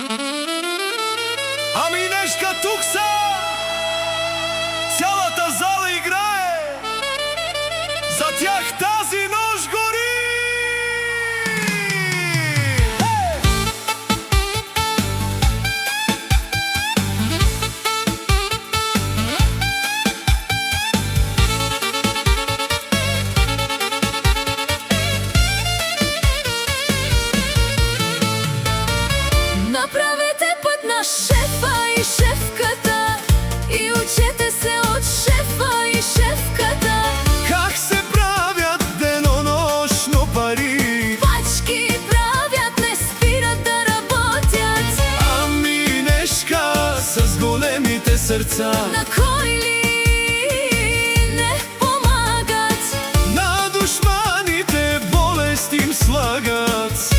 Ами днешка тук са, цялата зала играе, за тях тази нощ гори. Направете път на шефа и шефката и учете се от шефа и шефката. Как се правят денонощно пари, Пачки правят, не спират да работят. ами днешка с големите сърца, На кой ли не помагат? на душманите болест им слагат.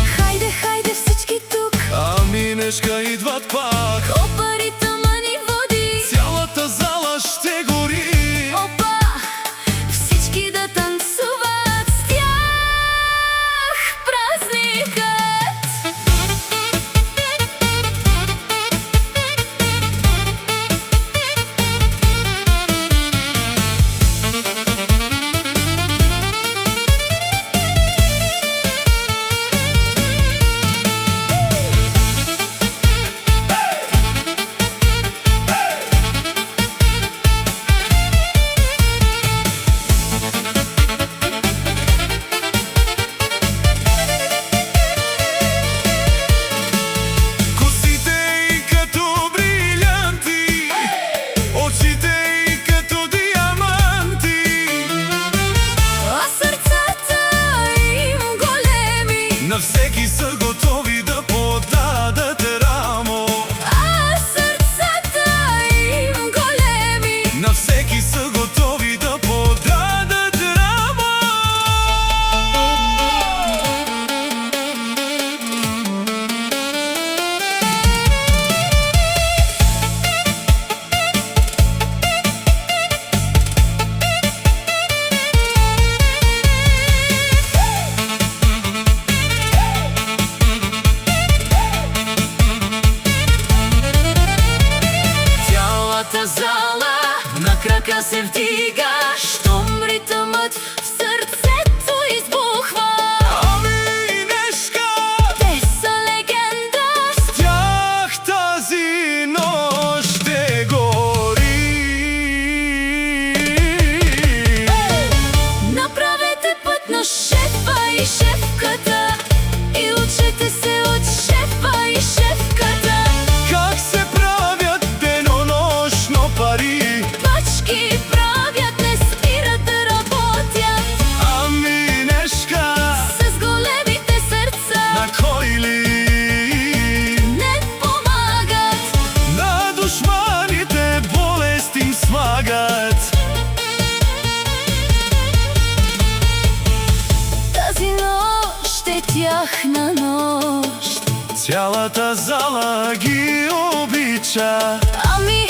Хайде, хайде всички тук, Ами днешка идват пак, опа ритъма ни води. цялата зала ще гори. Опа, всички да танцуват с тях празникът. Косите й като брилянти, очите й като диаманти, А сърцата им големи, на всеки са готови да подадат рамо. а сърцата им големи. На всеки са готови да подадат рамо. Цялата зала на крака се вдига, щом ритъмът в сърцето избухва. Ами днешка Те са легенда, с тях тази нощ ще гори. направете път на шефа и шефката и учете се от шефа и шефката. Как се правят денонощно пари, Пачки правят, не спират да работят. ами днешка С големите сърца на кой ли не помагат. на душманите болест им слагат. Тази нощ е тяхна нощ, Цялата зала ги обича, ами